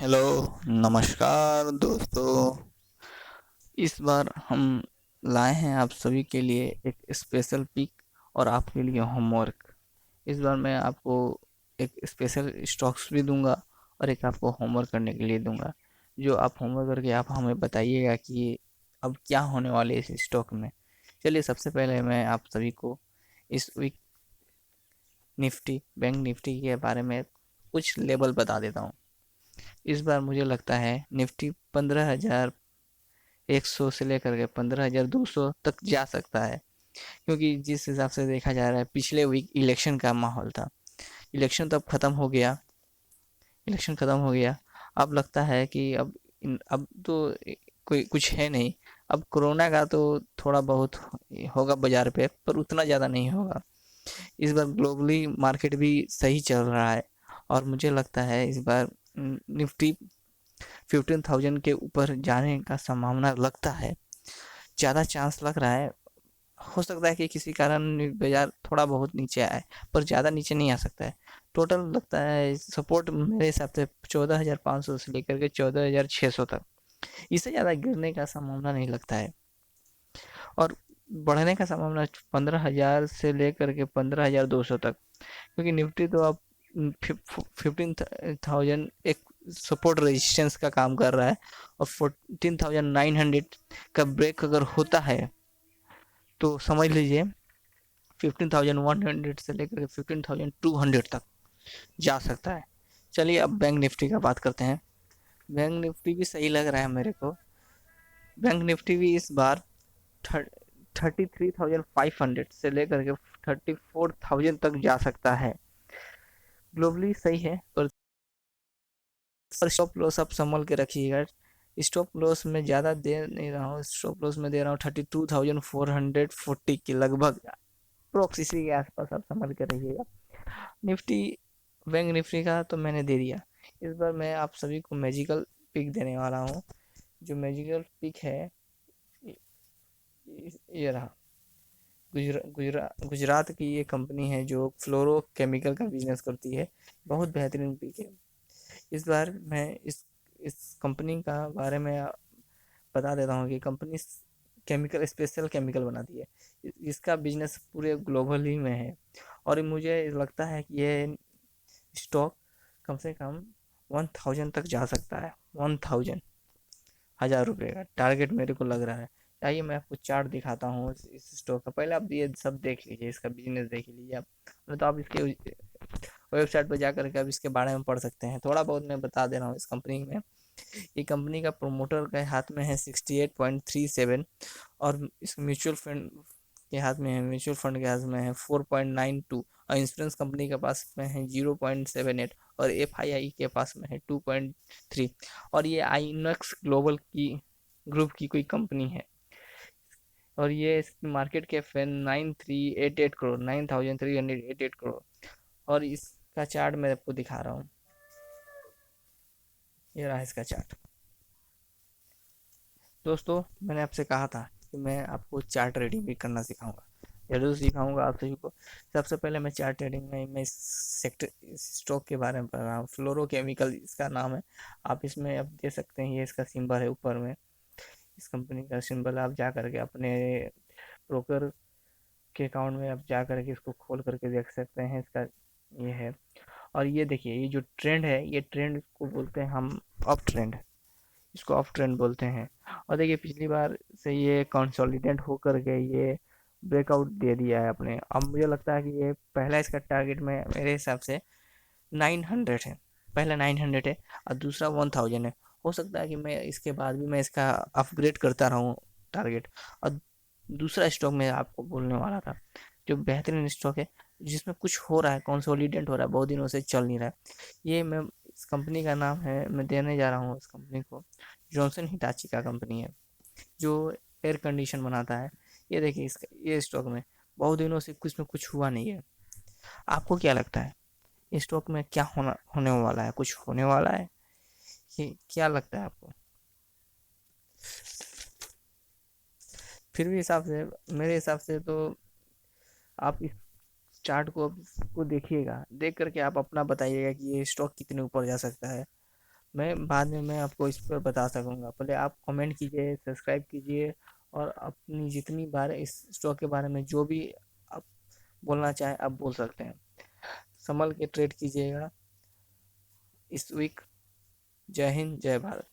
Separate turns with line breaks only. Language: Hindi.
हेलो, नमस्कार दोस्तों। इस बार हम लाए हैं आप सभी के लिए एक स्पेशल पिक और आपके लिए होमवर्क। इस बार मैं आपको एक स्पेशल स्टॉक्स भी दूंगा और एक आपको होमवर्क करने के लिए दूंगा, जो आप होमवर्क करके आप हमें बताइएगा कि अब क्या होने वाले है इस स्टॉक में। चलिए, सबसे पहले मैं आप सभी को इस वीक निफ्टी, बैंक निफ्टी के बारे में कुछ लेवल बता देता हूँ। इस बार मुझे लगता है निफ्टी 15,100 से लेकर के 15,200 तक जा सकता है, क्योंकि जिस हिसाब से देखा जा रहा है पिछले वीक इलेक्शन का माहौल था। इलेक्शन तो अब खत्म हो गया, इलेक्शन खत्म हो गया। अब लगता है कि अब तो कोई कुछ है नहीं। अब कोरोना का तो थोड़ा बहुत होगा बाजार पे, पर उतना ज़्यादा नहीं होगा। इस बार ग्लोबली मार्केट भी सही चल रहा है और मुझे लगता है इस बार निफ्टी 15,000 के ऊपर जाने का संभावना लगता है, ज़्यादा चांस लग रहा है। हो सकता है कि किसी कारण बाजार थोड़ा बहुत नीचे आए, पर ज़्यादा नीचे नहीं आ सकता है। टोटल लगता है सपोर्ट मेरे हिसाब से 14,500 से लेकर के 14,600 तक। इससे ज़्यादा गिरने का संभावना नहीं लगता है, और बढ़ने का संभावना 15,000 से लेकर के 15,200 तक, क्योंकि निफ्टी तो अब 15,000 एक सपोर्ट रेजिस्टेंस का काम कर रहा है, और 14,900 का ब्रेक अगर होता है तो समझ लीजिए 15,100 से लेकर के 15,200 तक जा सकता है। चलिए, अब बैंक निफ्टी का बात करते हैं। बैंक निफ्टी भी सही लग रहा है मेरे को। बैंक निफ्टी भी इस बार 33,500 से लेकर के 34,000 तक जा सकता है। ग्लोबली सही है, पर स्टॉप लॉस आप संभल के रखिएगा। स्टॉप लॉस में ज़्यादा दे नहीं रहा हूँ, स्टॉप लॉस में दे रहा हूँ 32,440 के लगभग, अप्रोक्स इसी के आसपास आप संभल के रहिएगा। निफ्टी, बैंक निफ्टी का तो मैंने दे दिया। इस बार मैं आप सभी को मैजिकल पिक देने वाला हूँ। जो मैजिकल पिक है ये रहा। गुजरात की ये कंपनी है जो फ्लोरो केमिकल का बिजनेस करती है। बहुत बेहतरीन पिक है। इस बार मैं इस कंपनी का बारे में बता देता हूँ कि कंपनी केमिकल, स्पेशल केमिकल बनाती है। इसका बिजनेस पूरे ग्लोबली में है, और मुझे लगता है कि ये स्टॉक कम से कम 1,000 तक जा सकता है। 1,000, 1,000 रुपये का टारगेट मेरे को लग रहा है। आइए मैं आपको चार्ट दिखाता हूँ इस स्टॉक का। पहले आप ये सब देख लीजिए, इसका बिजनेस देख लीजिए आप, नहीं तो आप इसके वेबसाइट पर जा करके आप इसके बारे में पढ़ सकते हैं। थोड़ा बहुत मैं बता दे रहा हूँ इस कंपनी में। ये कंपनी का प्रोमोटर के हाथ में है 68.37, और इस म्यूचुअल फंड के हाथ में है, म्यूचुअल फंड के हाथ में है 4.92, और इंश्योरेंस कंपनी के पास में है 0.78, और एफआईआई के पास में है 2.3। और ये आईनॉक्स ग्लोबल की ग्रुप की कोई कंपनी है, और ये मार्केट कैप है 9388 करोड़, 9,388 करोड़। और इसका चार्ट मैं आपको दिखा रहा हूँ, ये रहा इसका चार्ट। दोस्तों, मैंने आपसे कहा था कि मैं आपको चार्ट ट्रेडिंग भी करना सिखाऊंगा, जरूर सिखाऊंगा आप सभी को। सबसे पहले मैं चार्ट ट्रेडिंग में मैं इस स्टॉक के बारे में पढ़ रहा हूँ। फ्लोरो केमिकल इसका नाम है। आप इसमें आप दे सकते हैं, ये इसका सिंबल है ऊपर में, इस कंपनी का सिंबल। आप जा करके अपने ब्रोकर के अकाउंट में आप जा करके इसको खोल करके देख सकते हैं। इसका ये है, और ये देखिए, ये जो ट्रेंड है, ये ट्रेंड को बोलते हैं हम अप ट्रेंड, इसको अप ट्रेंड बोलते हैं। और देखिए, पिछली बार से ये कंसोलिडेट होकर के ये ब्रेकआउट दे दिया है अपने। अब मुझे लगता है कि ये पहला इसका टारगेट में मेरे हिसाब से 900 है। पहला 900 है और दूसरा 1,000 है। हो सकता है कि मैं इसके बाद भी मैं इसका अपग्रेड करता रहूँ टारगेट। और दूसरा स्टॉक मैं आपको बोलने वाला था, जो बेहतरीन स्टॉक है, जिसमें कुछ हो रहा है, कंसोलिडेट हो रहा है, बहुत दिनों से चल नहीं रहा है। ये मैं, इस कंपनी का नाम है, मैं देने जा रहा हूँ इस कंपनी को, जॉनसन हिटाची का कंपनी है, जो एयर कंडीशन बनाता है। ये देखिए, इसका ये स्टॉक में बहुत दिनों से कुछ में कुछ हुआ नहीं है। आपको क्या लगता है इस स्टॉक में क्या होने वाला है? कुछ होने वाला है कि क्या लगता है आपको? फिर भी हिसाब से, मेरे हिसाब से तो आप इस चार्ट को देखिएगा, देख करके आप अपना बताइएगा कि ये स्टॉक कितने ऊपर जा सकता है। मैं बाद में मैं आपको इस पर बता सकूंगा। पहले आप कमेंट कीजिए, सब्सक्राइब कीजिए, और अपनी जितनी बार इस स्टॉक के बारे में जो भी आप बोलना चाहें आप बोल सकते हैं। संभल के ट्रेड कीजिएगा इस वीक। जय हिंद, जय भारत।